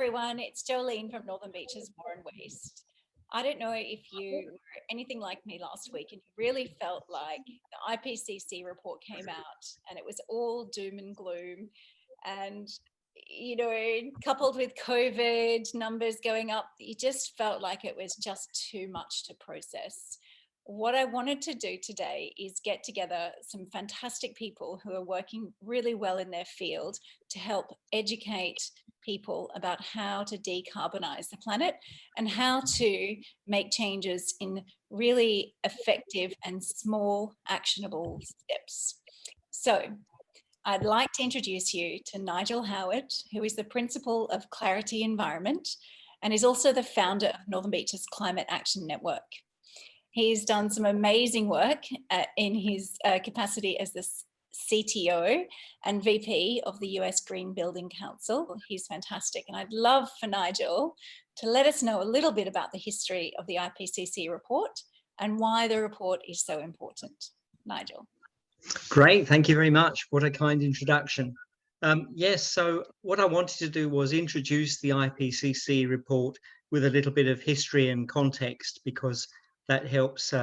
everyone, it's Jolene from Northern Beaches War and Waste. I don't know if you were anything like me last week and you really felt like the IPCC report came out and it was all doom and gloom, and coupled with COVID numbers going up, you just felt like it was just too much to process. What I wanted to do today is get together some fantastic people who are working really well in their field to help educate people about how to decarbonize the planet and how to make changes in really effective and small actionable steps. So I'd like to introduce you to Nigel Howard, who is the principal of Clarity Environment and is also the founder of Northern Beaches Climate Action Network. He's done some amazing work in his capacity as the CTO and VP of the US Green Building Council. He's fantastic. And I'd love for Nigel to let us know a little bit about the history of the IPCC report and why the report is so important. Nigel. Great, thank you very much. What a kind introduction. Yes, so what I wanted to do was introduce the IPCC report with a little bit of history and context, because that helps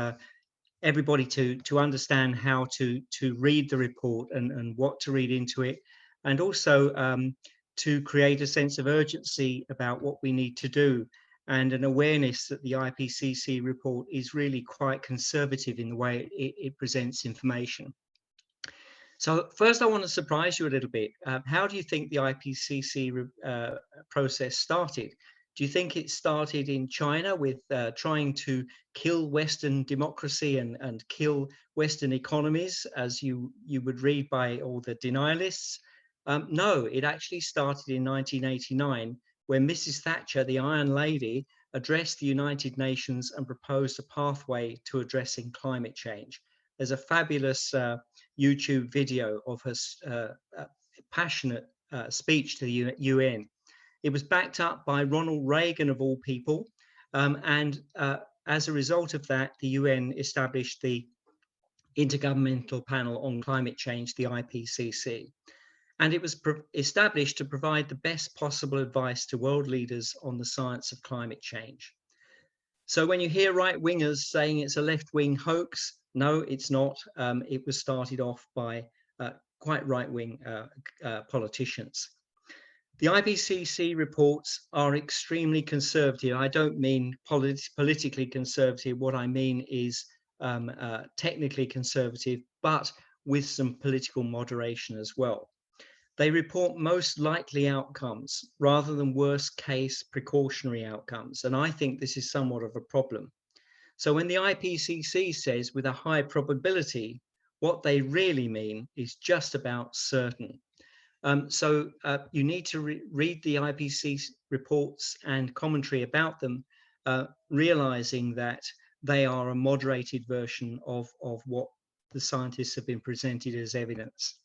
everybody to understand how to read the report and what to read into it, and also to create a sense of urgency about what we need to do, and an awareness that the IPCC report is really quite conservative in the way it presents information. So first, I want to surprise you a little bit. How do you think the IPCC process started? Do you think it started in China with trying to kill Western democracy and kill Western economies, as you would read by all the denialists? No, it actually started in 1989, when Mrs. Thatcher, the Iron Lady, addressed the United Nations and proposed a pathway to addressing climate change. There's a fabulous YouTube video of her passionate speech to the UN. It was backed up by Ronald Reagan, of all people, and as a result of that, the UN established the Intergovernmental Panel on Climate Change, the IPCC. And it was established to provide the best possible advice to world leaders on the science of climate change. So when you hear right-wingers saying it's a left-wing hoax, no, it's not. It was started off by quite right-wing politicians. The IPCC reports are extremely conservative. I don't mean politically conservative. What I mean is technically conservative, but with some political moderation as well. They report most likely outcomes rather than worst case precautionary outcomes. And I think this is somewhat of a problem. So when the IPCC says with a high probability, what they really mean is just about certain. So you need to read the IPCC reports and commentary about them, realizing that they are a moderated version of what the scientists have been presented as evidence.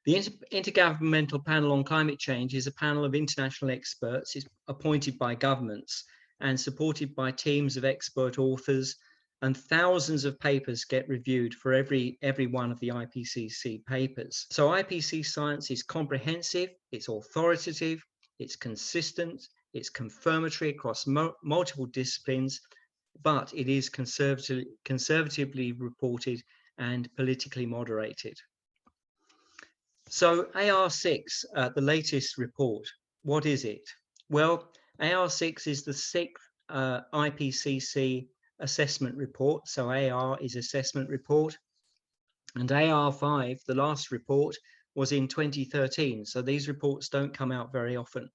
The Intergovernmental Panel on Climate Change is a panel of international experts. It's appointed by governments and supported by teams of expert authors, and thousands of papers get reviewed for every one of the IPCC papers. So IPCC science is comprehensive, it's authoritative, it's consistent, it's confirmatory across multiple disciplines, but it is conservatively reported and politically moderated. So AR6, the latest report, what is it? Well, AR6 is the 6th IPCC assessment report. So AR is assessment report, and AR5, the last report, was in 2013. So these reports don't come out very often.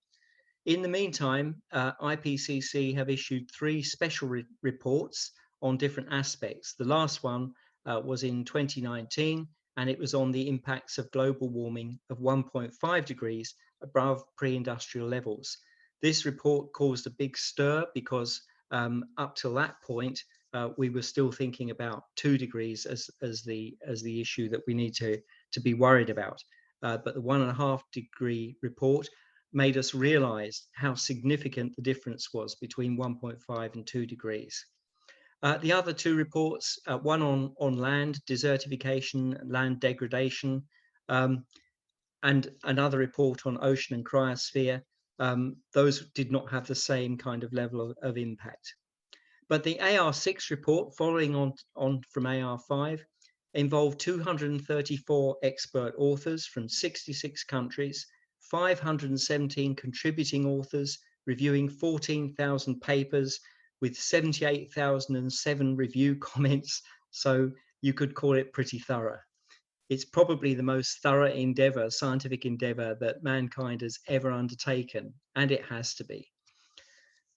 In the meantime, IPCC have issued 3 special reports on different aspects. The last one was in 2019, and it was on the impacts of global warming of 1.5 degrees above pre-industrial levels. This report caused a big stir because up till that point, we were still thinking about 2 degrees as the issue that we need to be worried about. But the 1.5 degree report made us realize how significant the difference was between 1.5 and 2 degrees. The other 2 reports, one on land desertification, land degradation, and another report on ocean and cryosphere, those did not have the same kind of level of impact. But the AR6 report, following on from AR5, involved 234 expert authors from 66 countries, 517 contributing authors, reviewing 14,000 papers with 78,007 review comments. So you could call it pretty thorough. It's probably the most thorough endeavor, scientific endeavor, that mankind has ever undertaken, and it has to be.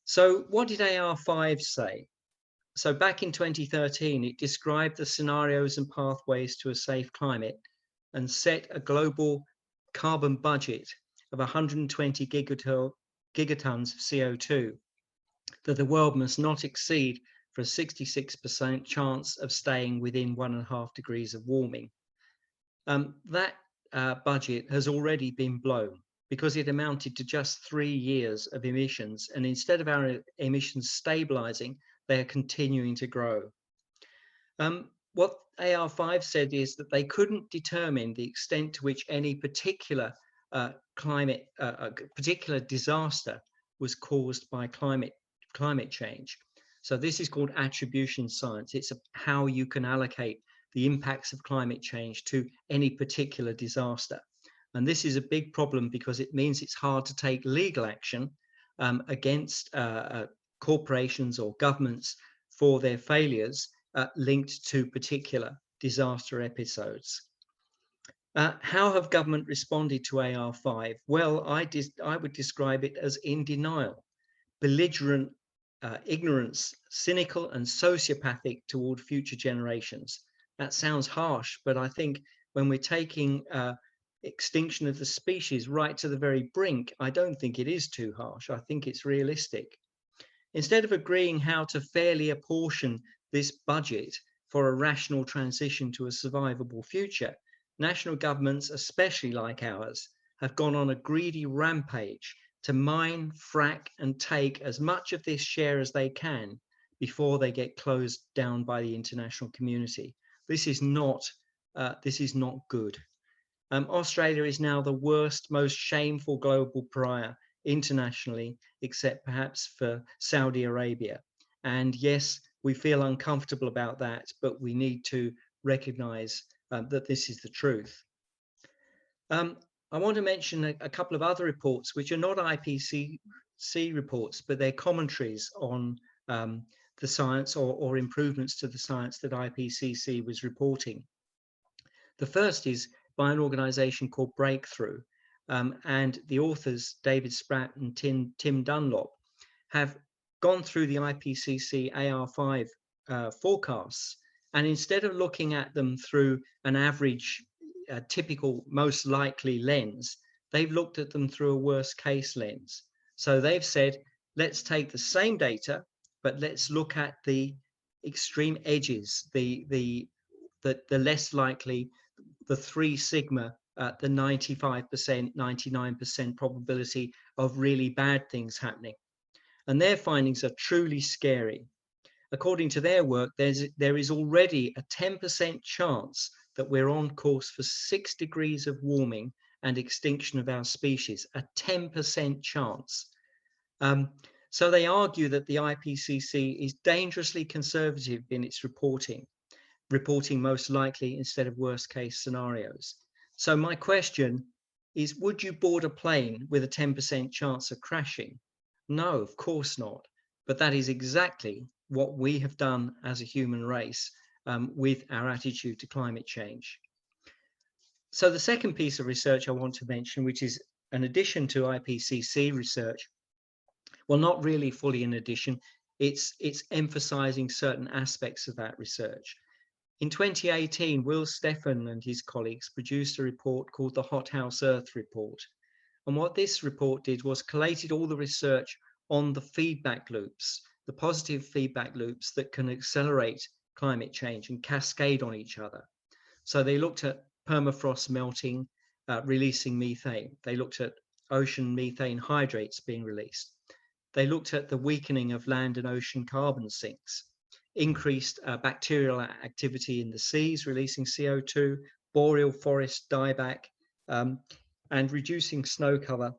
So what did AR5 say? So back in 2013, it described the scenarios and pathways to a safe climate and set a global carbon budget of 120 gigatons of CO2 that the world must not exceed for a 66% chance of staying within 1.5 degrees of warming. That budget has already been blown because it amounted to just 3 years of emissions. And instead of our emissions stabilizing, they are continuing to grow. What AR5 said is that they couldn't determine the extent to which any particular particular disaster was caused by climate change. So this is called attribution science. It's how you can allocate the impacts of climate change to any particular disaster. And this is a big problem because it means it's hard to take legal action against corporations or governments for their failures linked to particular disaster episodes. How have government responded to AR5? Well, I would describe it as in denial, belligerent, ignorance, cynical and sociopathic toward future generations. That sounds harsh, but I think when we're taking extinction of the species right to the very brink, I don't think it is too harsh. I think it's realistic. Instead of agreeing how to fairly apportion this budget for a rational transition to a survivable future, national governments, especially like ours, have gone on a greedy rampage to mine, frack, and take as much of this share as they can before they get closed down by the international community. This is not good. Australia is now the worst, most shameful global pariah internationally, except perhaps for Saudi Arabia. And yes, we feel uncomfortable about that, but we need to recognize that this is the truth. I want to mention a couple of other reports, which are not IPCC reports, but they're commentaries on the science or improvements to the science that IPCC was reporting. The first is by an organization called Breakthrough, and the authors, David Spratt and Tim Dunlop, have gone through the IPCC AR5 forecasts, and instead of looking at them through an average, typical, most likely lens, they've looked at them through a worst case lens. So they've said, let's take the same data, but let's look at the extreme edges, the less likely, the 3 sigma, the 95%, 99% probability of really bad things happening. And their findings are truly scary. According to their work, there is already a 10% chance that we're on course for 6 degrees of warming and extinction of our species, a 10% chance. So they argue that the IPCC is dangerously conservative in its reporting most likely instead of worst case scenarios. So my question is, would you board a plane with a 10% chance of crashing? No, of course not. But that is exactly what we have done as a human race with our attitude to climate change. So the second piece of research I want to mention, which is an addition to IPCC research, well, not really fully in addition, it's emphasizing certain aspects of that research. In 2018, Will Stephan and his colleagues produced a report called the Hothouse Earth Report. And what this report did was collated all the research on the feedback loops, the positive feedback loops that can accelerate climate change and cascade on each other. So they looked at permafrost melting, releasing methane. They looked at ocean methane hydrates being released. They looked at the weakening of land and ocean carbon sinks, increased bacterial activity in the seas, releasing CO2, boreal forest dieback, and reducing snow cover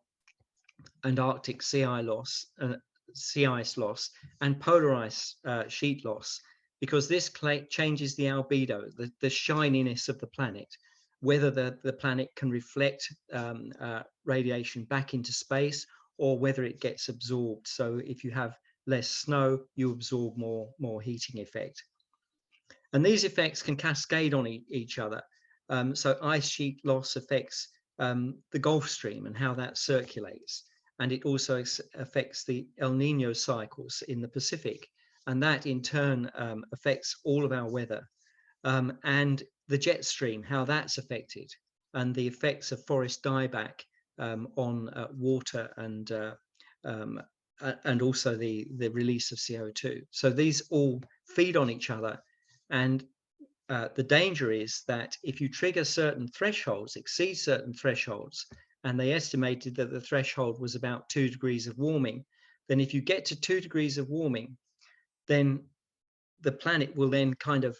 and Arctic sea ice loss, and polar ice sheet loss, because this changes the albedo, the shininess of the planet, whether the planet can reflect radiation back into space or whether it gets absorbed. So if you have less snow, you absorb more heating effect. And these effects can cascade on each other. So ice sheet loss affects the Gulf Stream and how that circulates. And it also affects the El Nino cycles in the Pacific. And that in turn affects all of our weather. And the jet stream, how that's affected, and the effects of forest dieback on water and also the release of CO2. So these all feed on each other. And the danger is that if you trigger certain thresholds, exceed certain thresholds, and they estimated that the threshold was about 2 degrees of warming, then if you get to 2 degrees of warming, then the planet will then kind of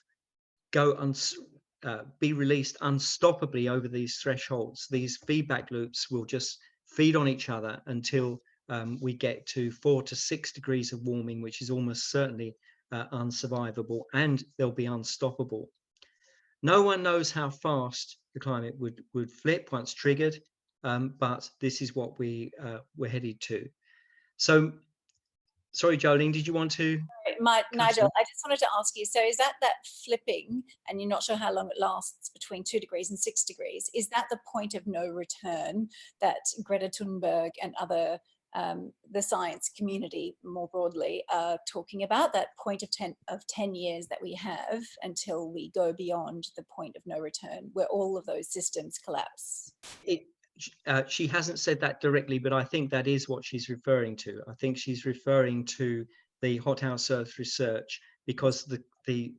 be released unstoppably over these thresholds. These feedback loops will just feed on each other until we get to 4 to 6 degrees of warming, which is almost certainly unsurvivable, and they'll be unstoppable. No one knows how fast the climate would flip once triggered, but this is what we're headed to. So, sorry, Jolene, did you want to? Nigel, I just wanted to ask you, so is that flipping, and you're not sure how long it lasts, between 2 degrees and 6 degrees, is that the point of no return that Greta Thunberg and other the science community more broadly are talking about, that point of 10 years that we have until we go beyond the point of no return, where all of those systems collapse? She hasn't said that directly, but I think that is what she's referring to. I think she's referring to the hothouse Earth research, because the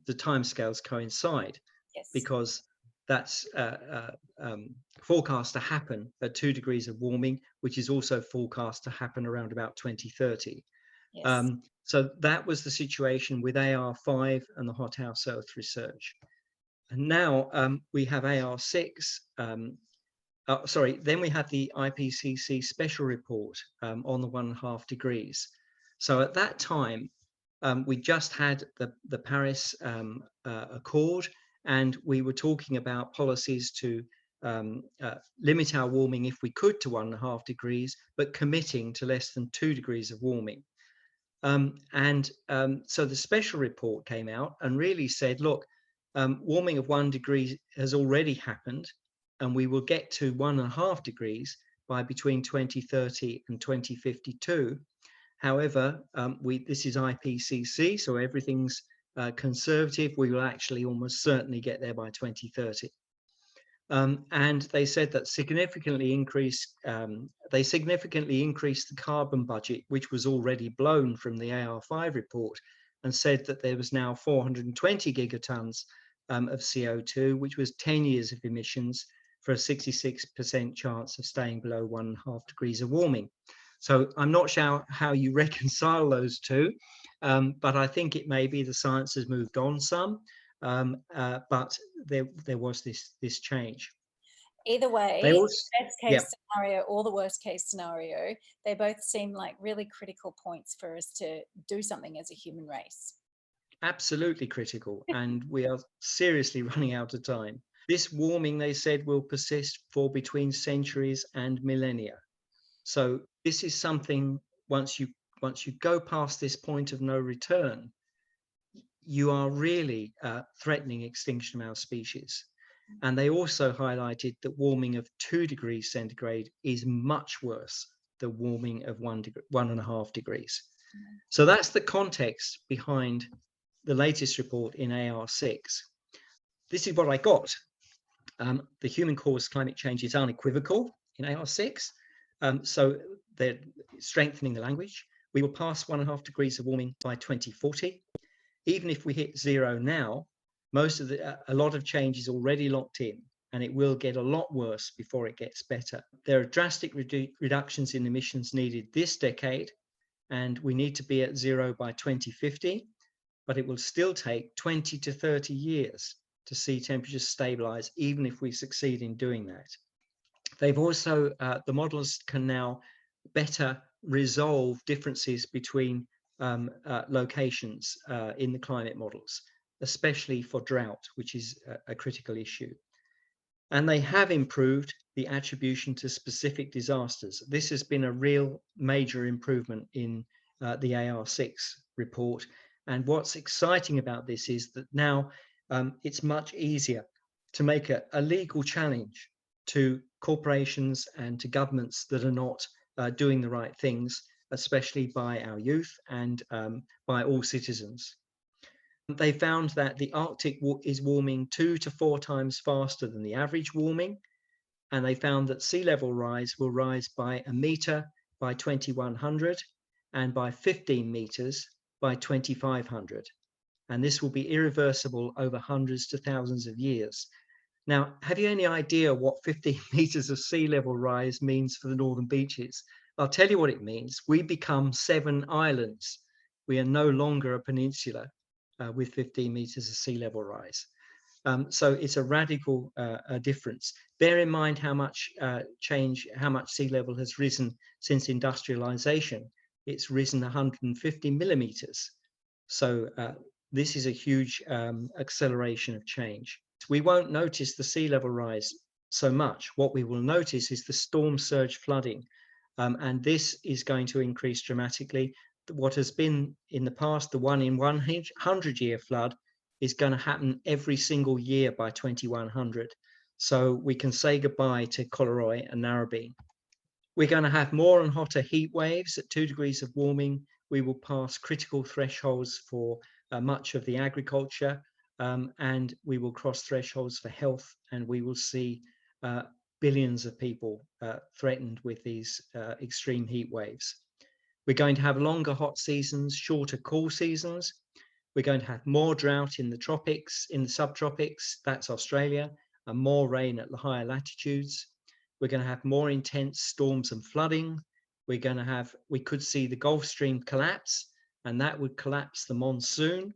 timescales coincide. Yes. Because that's forecast to happen at 2 degrees of warming, which is also forecast to happen around about 2030. Yes. So that was the situation with AR5 and the hothouse Earth research. And now we have AR6. Then we have the IPCC special report on the 1.5 degrees. So at that time, we just had the Paris Accord, and we were talking about policies to limit our warming if we could to 1.5 degrees, but committing to less than 2 degrees of warming. So the special report came out and really said, look, warming of 1 degree has already happened, and we will get to 1.5 degrees by between 2030 and 2052. However, this is IPCC, so everything's conservative. We will actually almost certainly get there by 2030. And they said that they significantly increased the carbon budget, which was already blown from the AR5 report, and said that there was now 420 gigatons of CO2, which was 10 years of emissions for a 66% chance of staying below 1.5 degrees of warming. So I'm not sure how you reconcile those two, but I think it may be the science has moved on some, but there was this change. Either way, the best case scenario or the worst case scenario, they both seem like really critical points for us to do something as a human race. Absolutely critical, and we are seriously running out of time. This warming, they said, will persist for between centuries and millennia. So this is something, once you go past this point of no return, you are really threatening extinction of our species. And they also highlighted that warming of 2 degrees centigrade is much worse than warming of 1.5 degrees. So that's the context behind the latest report in AR6. This is what I got. The human-caused climate change is unequivocal in AR6. So they're strengthening the language. We will pass 1.5 degrees of warming by 2040. Even if we hit zero now, a lot of change is already locked in, and it will get a lot worse before it gets better. There are drastic reductions in emissions needed this decade, and we need to be at zero by 2050, but it will still take 20 to 30 years to see temperatures stabilize, even if we succeed in doing that. They've also, the models can now better resolve differences between locations in the climate models, especially for drought, which is a critical issue. And they have improved the attribution to specific disasters. This has been a real major improvement in the AR6 report. And what's exciting about this is that now it's much easier to make a legal challenge to corporations and to governments that are not doing the right things, especially by our youth and by all citizens. They found that the Arctic is warming 2 to 4 times faster than the average warming, and they found that sea level rise will rise by 1 meter by 2100 and by 15 meters by 2500, and this will be irreversible over hundreds to thousands of years. Now, have you any idea what 15 meters of sea level rise means for the northern beaches? I'll tell you what it means. We become 7 islands. We are no longer a peninsula with 15 meters of sea level rise. So it's a radical difference. Bear in mind how much how much sea level has risen since industrialization. It's risen 150 millimeters. So this is a huge acceleration of change. We won't notice the sea level rise so much. What we will notice is the storm surge flooding, and this is going to increase dramatically. What has been in the past, the 1 in 100 year flood, is going to happen every single year by 2100. So we can say goodbye to Coleroy and Narrabeen. We're going to have more and hotter heat waves at 2 degrees of warming. We will pass critical thresholds for much of the agriculture, and we will cross thresholds for health, and we will see billions of people threatened with these extreme heat waves. We're going to have longer hot seasons, shorter cool seasons. We're going to have more drought in the tropics, in the subtropics, that's Australia, and more rain at the higher latitudes. We're going to have more intense storms and flooding. We could see the Gulf Stream collapse, and that would collapse the monsoon,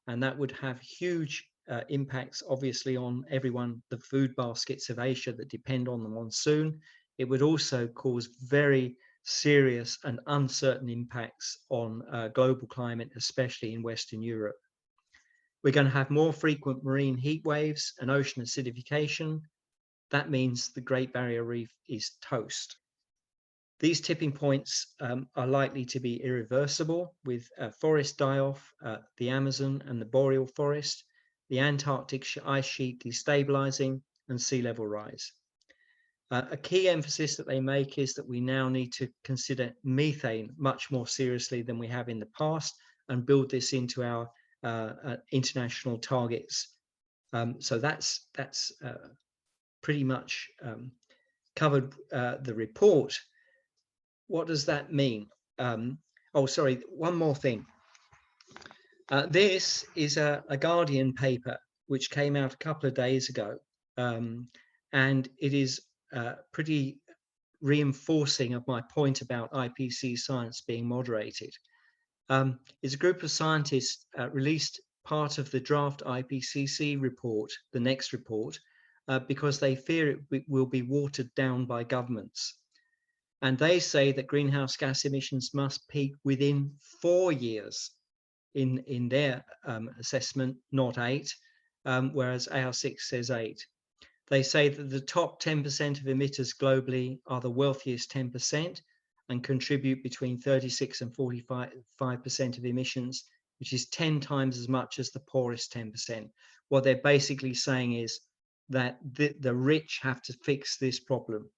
and that would have huge impacts, obviously, on everyone, the food baskets of Asia that depend on the monsoon. It would also cause very serious and uncertain impacts on global climate, especially in Western Europe. We're going to have more frequent marine heat waves and ocean acidification. That means the Great Barrier Reef is toast. These tipping points are likely to be irreversible, with forest die-off, the Amazon and the boreal forest, the Antarctic ice sheet destabilizing, and sea level rise. A key emphasis that they make is that we now need to consider methane much more seriously than we have in the past, and build this into our international targets. So that's pretty much covered the report. What does that mean? Oh, sorry, one more thing. This is a Guardian paper which came out a couple of days ago, and it is pretty reinforcing of my point about IPCC science being moderated. It's a group of scientists released part of the draft IPCC report, the next report, because they fear it will be watered down by governments. And they say that greenhouse gas emissions must peak within 4 years in their assessment, not 8, whereas AR6 says 8. They say that the top 10% of emitters globally are the wealthiest 10% and contribute between 36 and 45% of emissions, which is 10 times as much as the poorest 10%. What they're basically saying is that the rich have to fix this problem.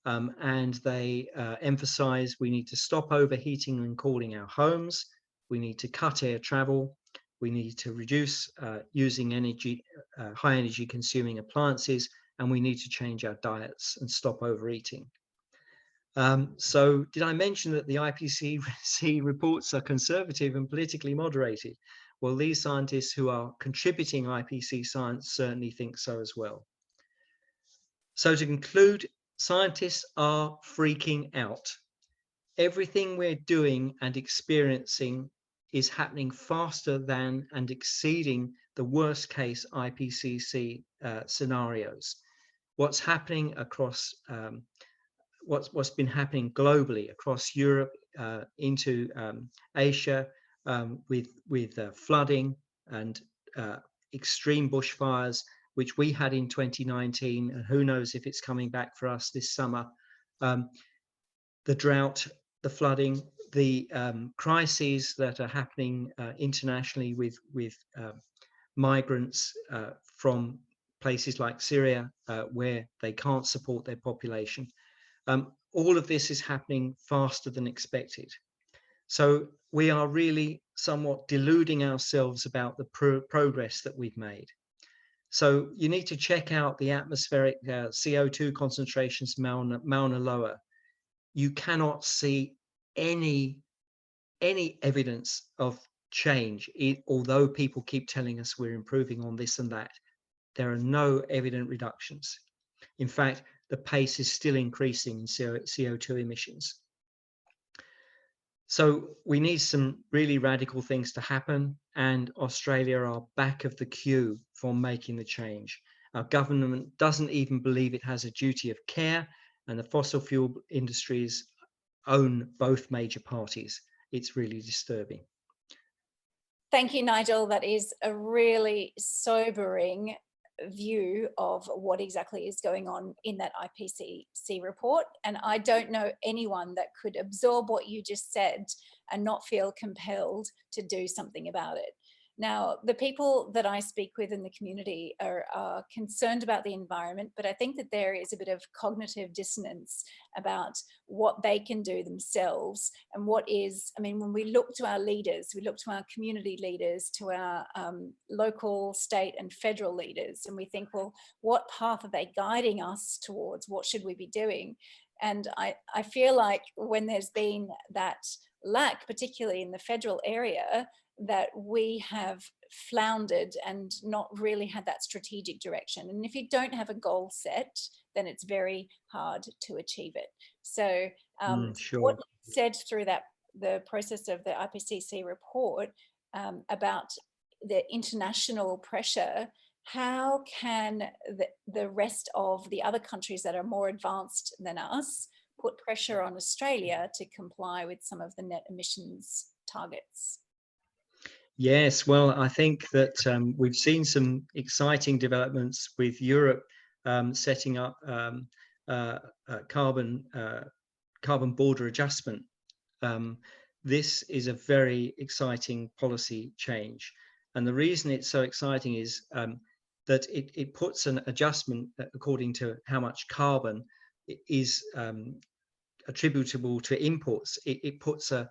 And they emphasize we need to stop overheating and cooling our homes. We need to cut air travel. We need to reduce using high energy consuming appliances, and we need to change our diets and stop overeating. So did I mention that the IPCC reports are conservative and politically moderated? Well, these scientists who are contributing IPCC science certainly think so as well. So to conclude, scientists are freaking out. Everything we're doing and experiencing is happening faster than and exceeding the worst case IPCC scenarios. What's happening across what's been happening globally across Europe, into Asia, with flooding and extreme bushfires, which we had in 2019, and who knows if it's coming back for us this summer. The drought, the flooding, the crises that are happening internationally with migrants from places like Syria, where they can't support their population. All of this is happening faster than expected. So we are really somewhat deluding ourselves about the progress that we've made. So you need to check out the atmospheric CO2 concentrations, Mauna Loa. You cannot see any evidence of change, although people keep telling us we're improving on this and that. There are no evident reductions. In fact, the pace is still increasing in CO2 emissions. So we need some really radical things to happen, and Australia are back of the queue for making the change. Our government doesn't even believe it has a duty of care, and the fossil fuel industries own both major parties. It's really disturbing. Thank you, Nigel. That is a really sobering view of what exactly is going on in that IPCC report. And I don't know anyone that could absorb what you just said and not feel compelled to do something about it. Now, the people that I speak with in the community are concerned about the environment, but I think that there is a bit of cognitive dissonance about what they can do themselves and what is, I mean, when we look to our leaders, we look to our community leaders, to our local, state and federal leaders, and we think, well, what path are they guiding us towards? What should we be doing? And I feel like when there's been that lack, particularly in the federal area, that we have floundered and not really had that strategic direction. And if you don't have a goal set, then it's very hard to achieve it. So Sure. what you said through the process of the IPCC report about the international pressure, how can the rest of the other countries that are more advanced than us put pressure on Australia to comply with some of the net emissions targets? Yes, well, I think that we've seen some exciting developments with Europe setting up carbon border adjustment. This is a very exciting policy change. And the reason it's so exciting is that it puts an adjustment according to how much carbon is attributable to imports. It puts a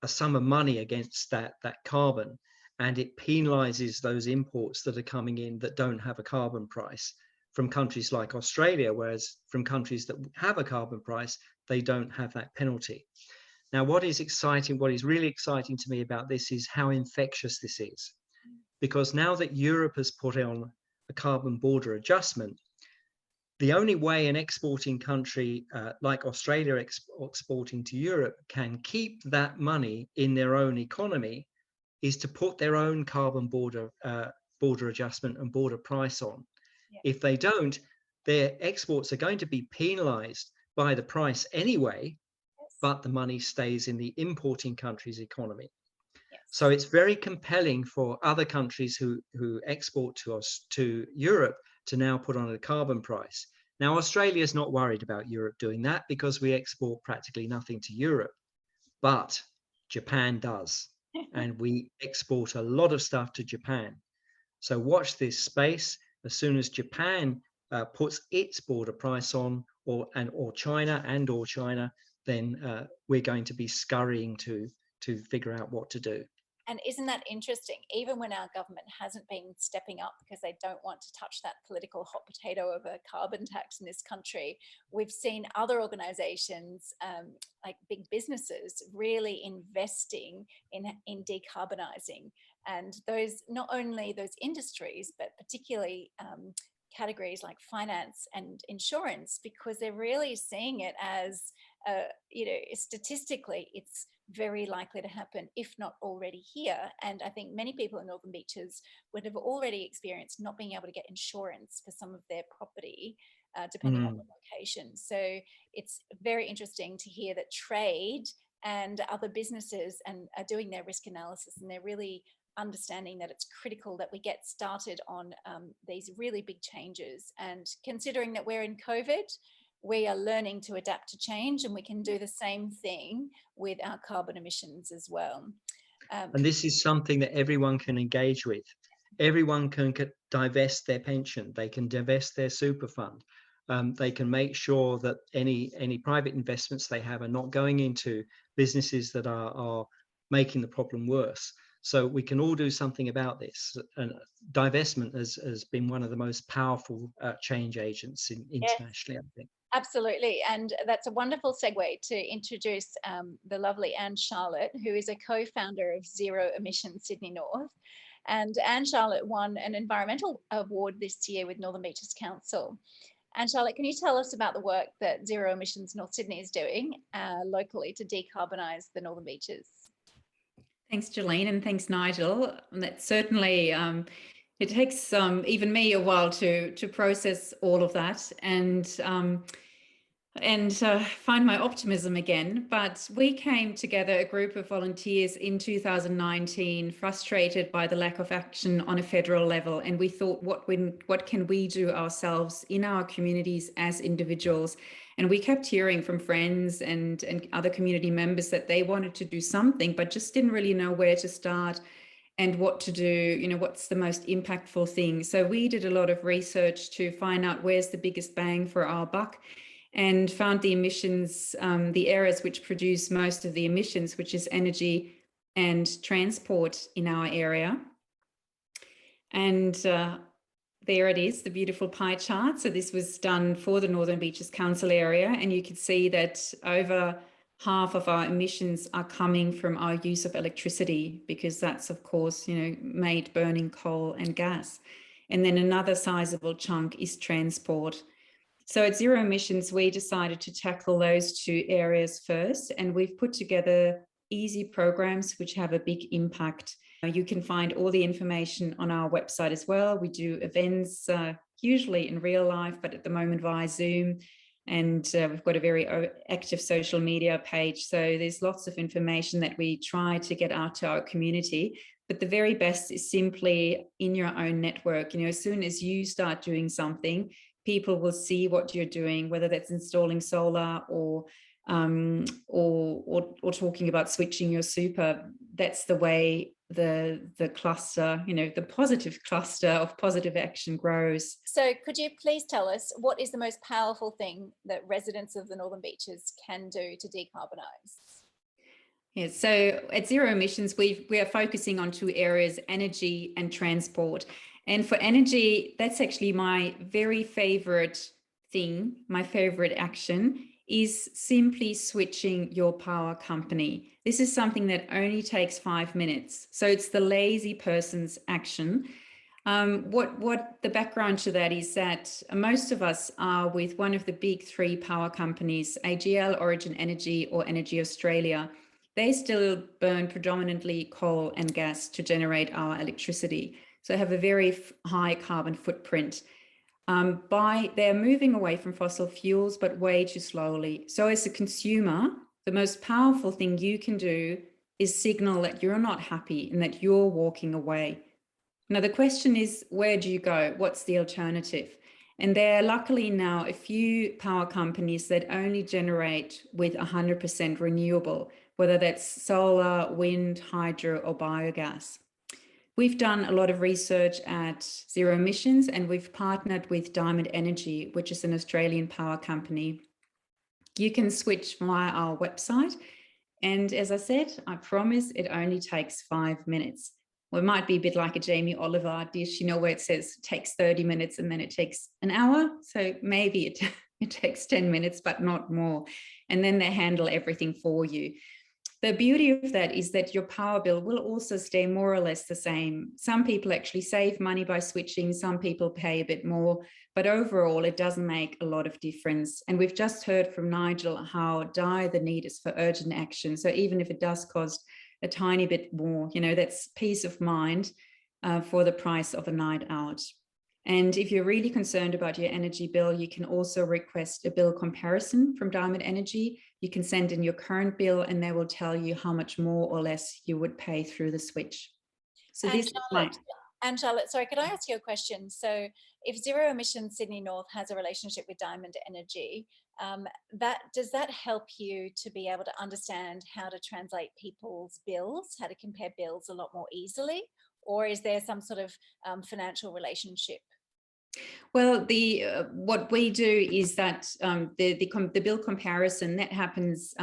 sum of money against that carbon, and it penalizes those imports that are coming in that don't have a carbon price from countries like Australia, whereas from countries that have a carbon price, they don't have that penalty. Now, what is really exciting to me about this is how infectious this is, because now that Europe has put on a carbon border adjustment, the only way an exporting country like Australia exporting to Europe can keep that money in their own economy is to put their own carbon border adjustment and border price on. Yeah. If they don't, their exports are going to be penalized by the price anyway, yes, but the money stays in the importing country's economy. Yes. So it's very compelling for other countries who export to Europe to now put on a carbon price. Now, Australia is not worried about Europe doing that because we export practically nothing to Europe, but Japan does. And we export a lot of stuff to Japan. So watch this space. As soon as Japan puts its border price on, or China, then we're going to be scurrying to figure out what to do. And isn't that interesting? Even when our government hasn't been stepping up because they don't want to touch that political hot potato of a carbon tax in this country, we've seen other organizations, like big businesses, really investing in decarbonizing. And those, not only those industries, but particularly categories like finance and insurance, because they're really seeing it as, statistically, it's very likely to happen, if not already here. And I think many people in Northern Beaches would have already experienced not being able to get insurance for some of their property, depending on the location. So it's very interesting to hear that trade and other businesses are doing their risk analysis, and they're really understanding that it's critical that we get started on these really big changes. And considering that we're in COVID, we are learning to adapt to change, and we can do the same thing with our carbon emissions as well. And this is something that everyone can engage with. Everyone can divest their pension. They can divest their super fund. They can make sure that any private investments they have are not going into businesses that are making the problem worse. So we can all do something about this. And divestment has been one of the most powerful change agents internationally, I think. Absolutely. And that's a wonderful segue to introduce the lovely Anne Charlotte, who is a co-founder of Zero Emissions Sydney North. And Anne Charlotte won an environmental award this year with Northern Beaches Council. Anne Charlotte, can you tell us about the work that Zero Emissions North Sydney is doing locally to decarbonise the Northern Beaches? Thanks, Jolene, and thanks, Nigel. And that certainly, it takes even me a while to process all of that and find my optimism again. But we came together, a group of volunteers in 2019, frustrated by the lack of action on a federal level. And we thought, what can we do ourselves in our communities as individuals? And we kept hearing from friends and other community members that they wanted to do something, but just didn't really know where to start and what to do, what's the most impactful thing. So we did a lot of research to find out where's the biggest bang for our buck, and found the emissions, the areas which produce most of the emissions, which is energy and transport in our area. And there it is, the beautiful pie chart. So this was done for the Northern Beaches Council area, and you can see that over half of our emissions are coming from our use of electricity, because that's, of course, made burning coal and gas. And then another sizable chunk is transport. So at Zero Emissions, we decided to tackle those two areas first, and we've put together easy programs which have a big impact. You can find all the information on our website as well. We do events, usually in real life, but at the moment via Zoom. And we've got a very active social media page. So there's lots of information that we try to get out to our community. But the very best is simply in your own network. As soon as you start doing something, people will see what you're doing, whether that's installing solar or talking about switching your super. That's the way the cluster, the positive cluster of positive action grows. So could you please tell us what is the most powerful thing that residents of the Northern Beaches can do to decarbonise? Yeah, so at Zero Emissions, we are focusing on two areas, energy and transport. And for energy, that's actually my very favorite thing, my favorite action is simply switching your power company. This is something that only takes 5 minutes. So it's the lazy person's action. What the background to that is that most of us are with one of the big three power companies, AGL, Origin Energy, or Energy Australia. They still burn predominantly coal and gas to generate our electricity. So have a very high carbon footprint. They're moving away from fossil fuels, but way too slowly. So as a consumer, the most powerful thing you can do is signal that you're not happy and that you're walking away. Now, the question is, where do you go? What's the alternative? And there are luckily now a few power companies that only generate with 100% renewable, whether that's solar, wind, hydro, or biogas. We've done a lot of research at Zero Emissions, and we've partnered with Diamond Energy, which is an Australian power company. You can switch via our website. And as I said, I promise it only takes 5 minutes. Well, it might be a bit like a Jamie Oliver dish, where it says it takes 30 minutes and then it takes an hour. So maybe it takes 10 minutes, but not more. And then they handle everything for you. the beauty of that is that your power bill will also stay more or less the same. Some people actually save money by switching, some people pay a bit more, but overall it doesn't make a lot of difference. And we've just heard from Nigel how dire the need is for urgent action. So even if it does cost a tiny bit more, you know, that's peace of mind for the price of a night out. And if you're really concerned about your energy bill, you can also request a bill comparison from Diamond Energy. You can send in your current bill and they will tell you how much more or less you would pay through the switch. So and this Charlotte, and Charlotte, sorry, could I ask you a question? So if Zero Emissions Sydney North has a relationship with Diamond Energy, does that help you to be able to understand how to translate people's bills, how to compare bills a lot more easily? Or is there some sort of financial relationship? Well, what we do is that the bill comparison that happens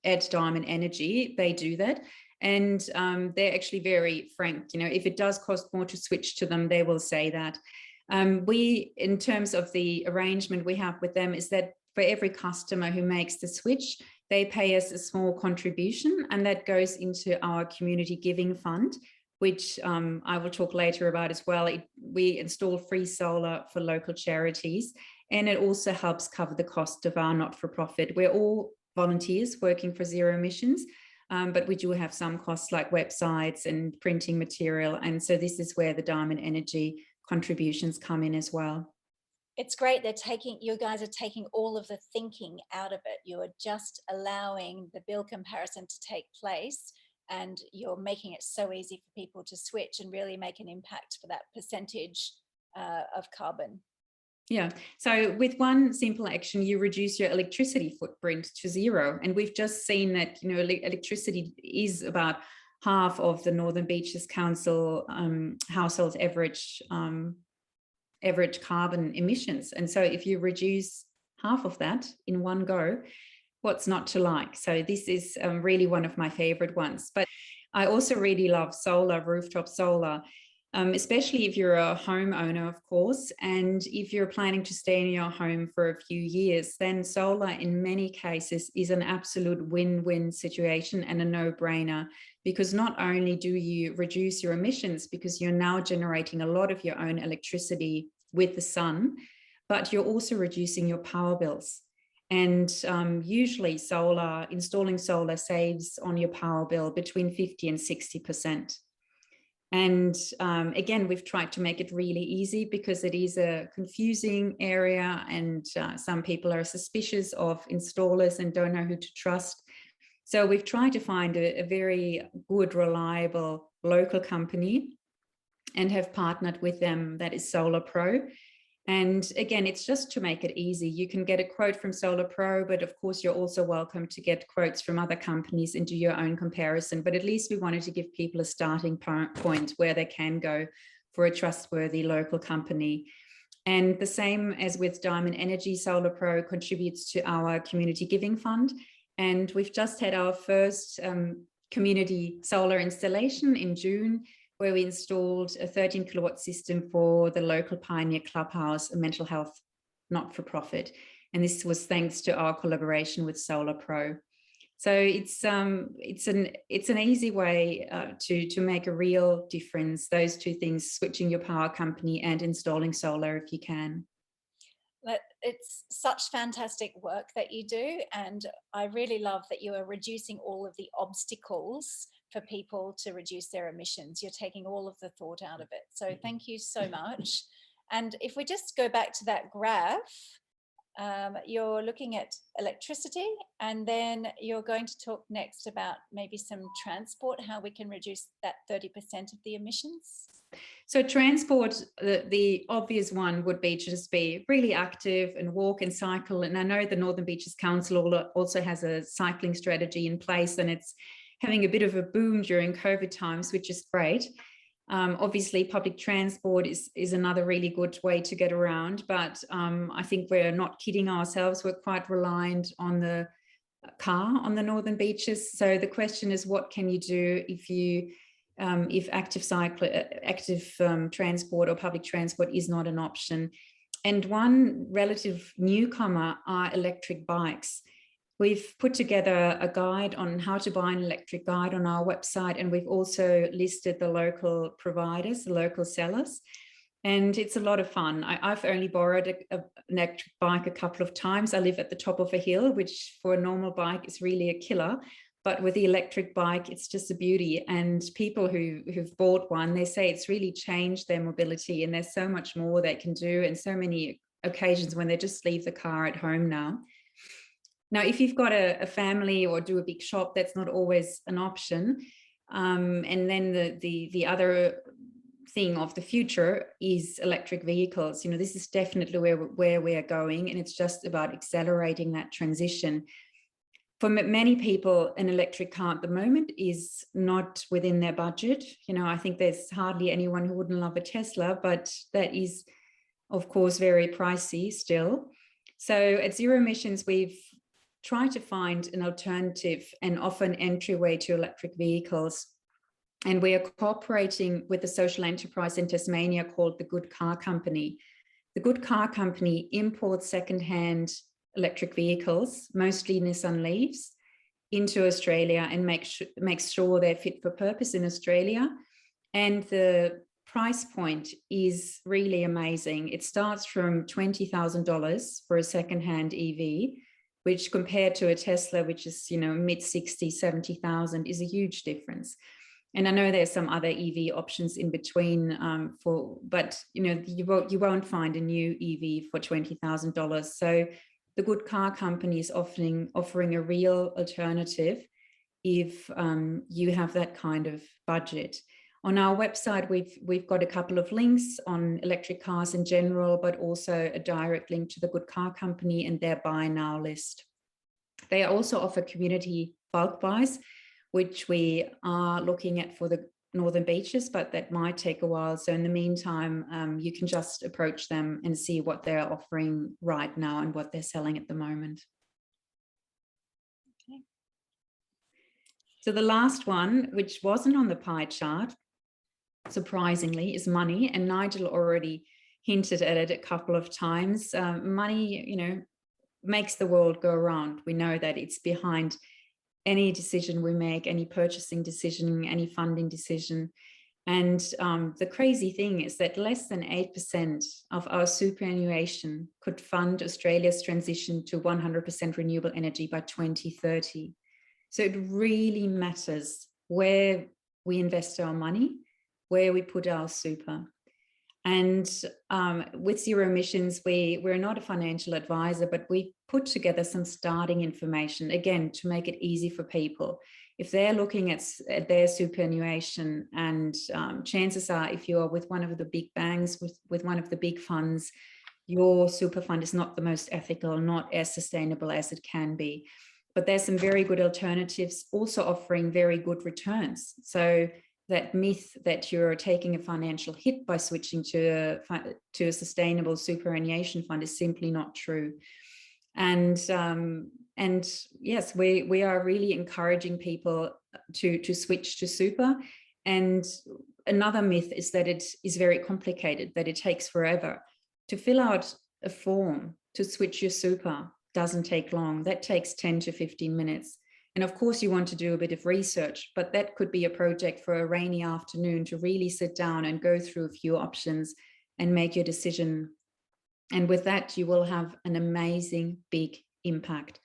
at Diamond Energy, they do that. And they're actually very frank. You know, if it does cost more to switch to them, they will say that. In terms of the arrangement we have with them, is that for every customer who makes the switch, they pay us a small contribution, and that goes into our community giving fund, which I will talk later about as well. We install free solar for local charities, and it also helps cover the cost of our not-for-profit. We're all volunteers working for Zero Emissions, but we do have some costs like websites and printing material. And so this is where the Diamond Energy contributions come in as well. It's great. You guys are taking all of the thinking out of it. You are just allowing the bill comparison to take place, and you're making it so easy for people to switch and really make an impact for that percentage of carbon. Yeah. So with one simple action, you reduce your electricity footprint to zero. And we've just seen that, you know, electricity is about half of the Northern Beaches Council households' average carbon emissions. And so if you reduce half of that in one go, what's not to like? So this is really one of my favorite ones. But I also really love solar, rooftop solar, especially if you're a homeowner, of course, and if you're planning to stay in your home for a few years, then solar in many cases is an absolute win-win situation and a no-brainer, because not only do you reduce your emissions because you're now generating a lot of your own electricity with the sun, but you're also reducing your power bills. And usually installing solar saves on your power bill between 50 and 60%. And again, we've tried to make it really easy because it is a confusing area, and some people are suspicious of installers and don't know who to trust. So we've tried to find a very good, reliable local company and have partnered with them, that is Solar Pro. And again, it's just to make it easy. You can get a quote from Solar Pro, but of course you're also welcome to get quotes from other companies and do your own comparison. But at least we wanted to give people a starting point where they can go for a trustworthy local company. And the same as with Diamond Energy, Solar Pro contributes to our community giving fund. And we've just had our first community solar installation in June, where we installed a 13 kilowatt system for the local Pioneer Clubhouse, a mental health not-for-profit. And this was thanks to our collaboration with Solar Pro. So it's an easy way to make a real difference, those two things, switching your power company and installing solar if you can. It's such fantastic work that you do, and I really love that you are reducing all of the obstacles for people to reduce their emissions. You're taking all of the thought out of it. So thank you so much. And if we just go back to that graph, you're looking at electricity, and then you're going to talk next about maybe some transport, how we can reduce that 30% of the emissions. So transport, the obvious one would be to just be really active and walk and cycle. And I know the Northern Beaches Council also has a cycling strategy in place, and it's having a bit of a boom during COVID times, which is great. Obviously, public transport is another really good way to get around, but I think we're not kidding ourselves. We're quite reliant on the car on the Northern Beaches. So the question is, what can you do if active transport or public transport is not an option? And one relative newcomer are electric bikes. We've put together a guide on how to buy an electric guide on our website, and we've also listed the local providers, the local sellers. And it's a lot of fun. I've only borrowed an electric bike a couple of times. I live at the top of a hill, which for a normal bike is really a killer. But with the electric bike, it's just a beauty. And people who've bought one, they say it's really changed their mobility, and there's so much more they can do, and so many occasions when they just leave the car at home now. Now, if you've got a family or do a big shop, that's not always an option. And then the other thing of the future is electric vehicles. This is definitely where we are going, and it's just about accelerating that transition. For many people, an electric car at the moment is not within their budget. I think there's hardly anyone who wouldn't love a Tesla, but that is, of course, very pricey still. So at Zero Emissions, we've tried to find an alternative and offer an entryway to electric vehicles. And we are cooperating with a social enterprise in Tasmania called the Good Car Company. The Good Car Company imports secondhand electric vehicles, mostly Nissan Leafs, into Australia and makes sure they're fit for purpose in Australia. And the price point is really amazing. It starts from $20,000 for a secondhand EV, which compared to a Tesla, which is, mid 60, 70,000, is a huge difference. And I know there's some other EV options in between, but you won't find a new EV for $20,000. So the Good Car Company is offering a real alternative if you have that kind of budget. On our website, we've got a couple of links on electric cars in general, but also a direct link to the Good Car Company and their buy now list. They also offer community bulk buys, which we are looking at for the Northern Beaches, but that might take a while. So in the meantime, you can just approach them and see what they're offering right now and what they're selling at the moment. Okay. So the last one, which wasn't on the pie chart, surprisingly, is money. And Nigel already hinted at it a couple of times. Money, makes the world go around. We know that it's behind any decision we make, any purchasing decision, any funding decision. And the crazy thing is that less than 8% of our superannuation could fund Australia's transition to 100% renewable energy by 2030. So it really matters where we invest our money, where we put our super. And with Zero Emissions, we're not a financial advisor, but we put together some starting information, again, to make it easy for people. If they're looking at their superannuation, and chances are, if you are with one of the big banks, with one of the big funds, your super fund is not the most ethical, not as sustainable as it can be. But there's some very good alternatives also offering very good returns. So that myth that you're taking a financial hit by switching to a sustainable superannuation fund is simply not true. And yes, we are really encouraging people to switch to super. And another myth is that it is very complicated, that it takes forever. To fill out a form to switch your super doesn't take long. That takes 10 to 15 minutes. And of course, you want to do a bit of research, but that could be a project for a rainy afternoon to really sit down and go through a few options and make your decision. And with that, you will have an amazing big impact.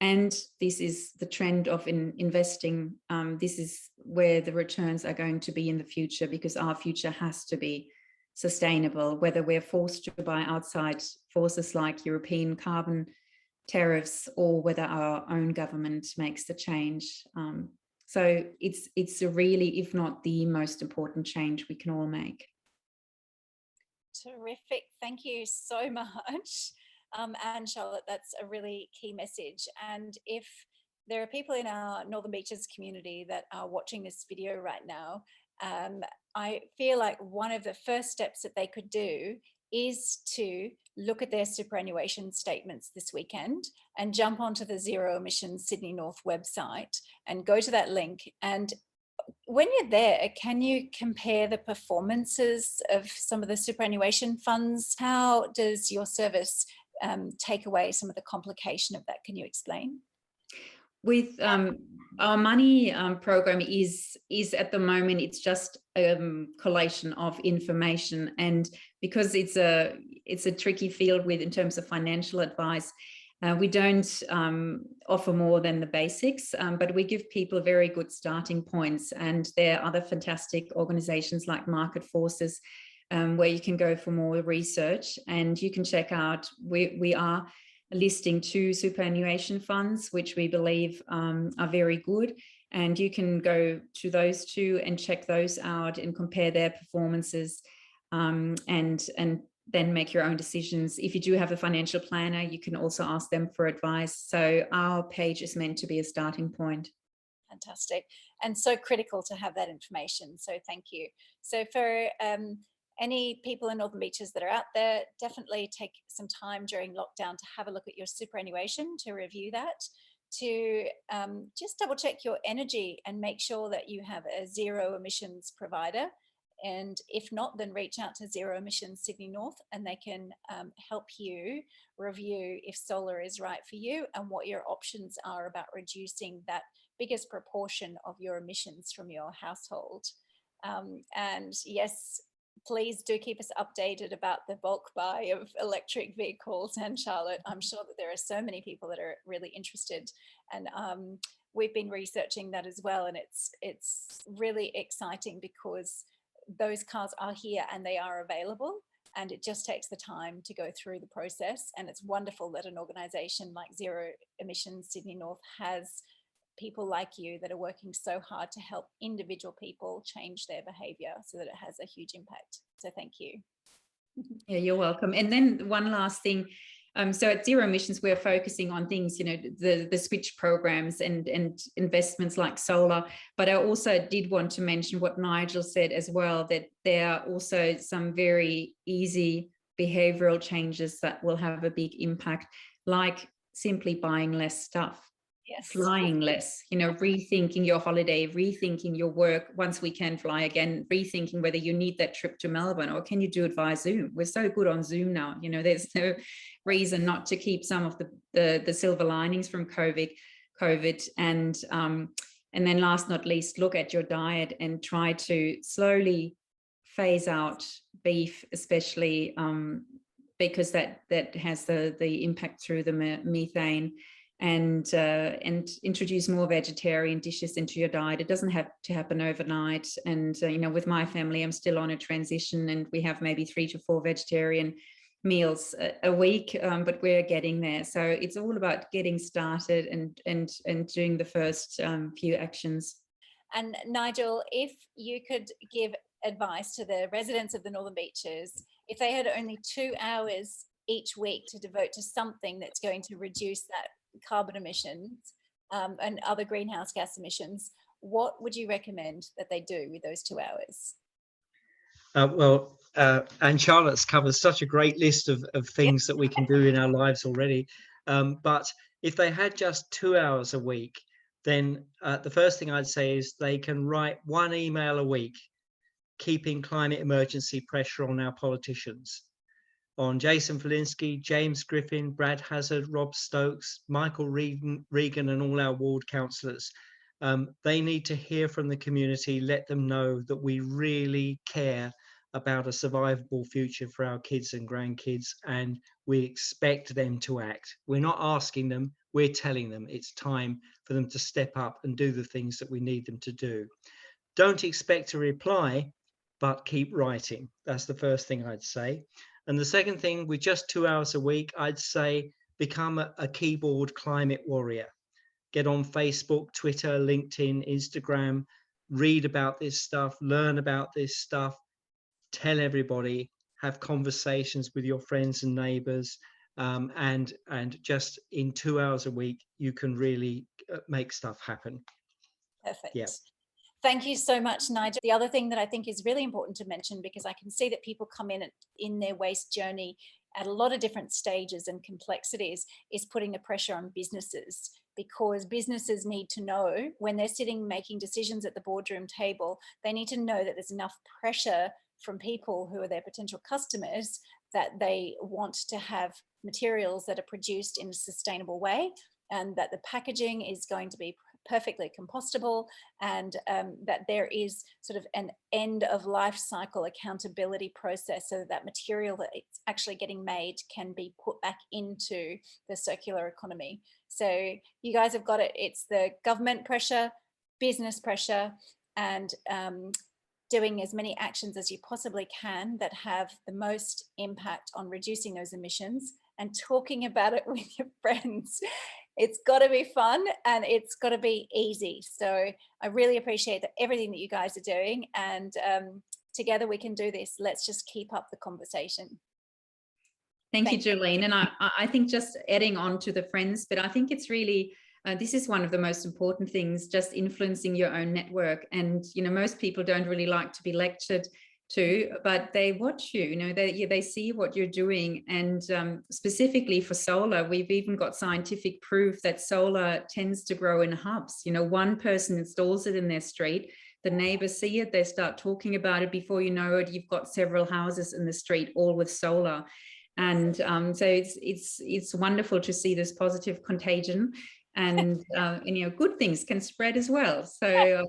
And this is the trend of investing. This is where the returns are going to be in the future, because our future has to be sustainable, whether we're forced to buy outside forces like European carbon tariffs or whether our own government makes the change. So it's a really, if not the most important change we can all make. Terrific. Thank you so much. And Charlotte, that's a really key message. And if there are people in our Northern Beaches community that are watching this video right now, I feel like one of the first steps that they could do is to look at their superannuation statements this weekend and jump onto the Zero Emissions Sydney North website and go to that link. And when you're there, can you compare the performances of some of the superannuation funds? How does your service take away some of the complication of that? Can you explain? With our money program is at the moment, it's just a collation of information, and because it's a tricky field in terms of financial advice, we don't offer more than the basics, but we give people very good starting points. And there are other fantastic organizations like Market Forces, where you can go for more research, and you can check out, we are listing 2 superannuation funds, which we believe are very good. And you can go to those 2 and check those out and compare their performances, and then make your own decisions. If you do have a financial planner, you can also ask them for advice. So our page is meant to be a starting point. Fantastic. And so critical to have that information. So thank you. So for any people in Northern Beaches that are out there, definitely take some time during lockdown to have a look at your superannuation, to review that, to just double check your energy and make sure that you have a zero emissions provider. And if not, then reach out to Zero Emissions Sydney North, and they can help you review if solar is right for you and what your options are about reducing that biggest proportion of your emissions from your household. And yes, please do keep us updated about the bulk buy of electric vehicles. And Charlotte, I'm sure that there are so many people that are really interested, and we've been researching that as well. And it's really exciting because those cars are here and they are available, and it just takes the time to go through the process. And it's wonderful that an organisation like Zero Emissions Sydney North has people like you that are working so hard to help individual people change their behaviour so that it has a huge impact. So thank you. Yeah, you're welcome. And then one last thing. So at Zero Emissions, we're focusing on things, the switch programs and investments like solar. But I also did want to mention what Nigel said as well, that there are also some very easy behavioral changes that will have a big impact, like simply buying less stuff. Yes. Flying less, rethinking your holiday, rethinking your work once we can fly again, rethinking whether you need that trip to Melbourne or can you do it via Zoom. We're so good on Zoom now, there's no reason not to keep some of the silver linings from COVID. And then last not least, look at your diet and try to slowly phase out beef, especially because that has the impact through the methane. And introduce more vegetarian dishes into your diet. It doesn't have to happen overnight. And, with my family, I'm still on a transition, and we have maybe 3 to 4 vegetarian meals a week, but we're getting there. So it's all about getting started and doing the first few actions. And Nigel, if you could give advice to the residents of the Northern Beaches, if they had only 2 hours each week to devote to something that's going to reduce that carbon emissions and other greenhouse gas emissions, what would you recommend that they do with those 2 hours? And Charlotte's covered such a great list of things that we can do in our lives already. But if they had just 2 hours a week, then the first thing I'd say is they can write 1 email a week, keeping climate emergency pressure on our politicians, on Jason Falinsky, James Griffin, Brad Hazard, Rob Stokes, Michael Regan, and all our ward councillors. They need to hear from the community, let them know that we really care about a survivable future for our kids and grandkids, and we expect them to act. We're not asking them, we're telling them it's time for them to step up and do the things that we need them to do. Don't expect a reply, but keep writing. That's the first thing I'd say. And the second thing, with just 2 hours a week, I'd say become a keyboard climate warrior. Get on Facebook, Twitter, LinkedIn, Instagram, read about this stuff, learn about this stuff, tell everybody, have conversations with your friends and neighbors, and just in 2 hours a week, you can really make stuff happen. Perfect. Yeah. Thank you so much, Nigel. The other thing that I think is really important to mention, because I can see that people come in their waste journey at a lot of different stages and complexities, is putting the pressure on businesses, because businesses need to know when they're sitting making decisions at the boardroom table, they need to know that there's enough pressure from people who are their potential customers that they want to have materials that are produced in a sustainable way. and that the packaging is going to be perfectly compostable, and that there is sort of an end of life cycle accountability process, so that material that it's actually getting made can be put back into the circular economy. So you guys have got it. It's the government pressure, business pressure, and doing as many actions as you possibly can that have the most impact on reducing those emissions, and talking about it with your friends. It's got to be fun and it's got to be easy. So I really appreciate everything that you guys are doing, and together we can do this. Let's just keep up the conversation. Thank you, Jolene. And I think just adding on to the friends, but I think it's really, this is one of the most important things, just influencing your own network. And, you know, most people don't really like to be lectured to, but they watch you, you know, they see what you're doing. And specifically for solar, we've even got scientific proof that solar tends to grow in hubs. You know, one person installs it in their street, the neighbors see it, they start talking about it. Before you know it, you've got several houses in the street all with solar. And so it's wonderful to see this positive contagion, and you know, good things can spread as well. So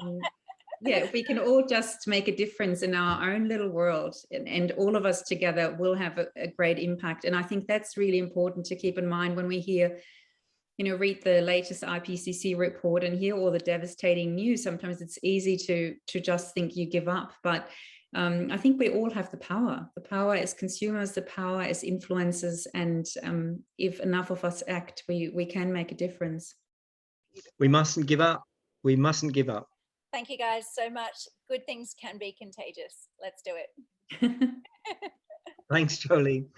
yeah, we can all just make a difference in our own little world, and all of us together will have a great impact. And I think that's really important to keep in mind when we hear, you know, read the latest IPCC report and hear all the devastating news. Sometimes it's easy to just think you give up, but I think we all have the power as consumers, the power as influencers, and if enough of us act, we can make a difference. We mustn't give up. We mustn't give up. Thank you guys so much. Good things can be contagious. Let's do it. Thanks, Jolene.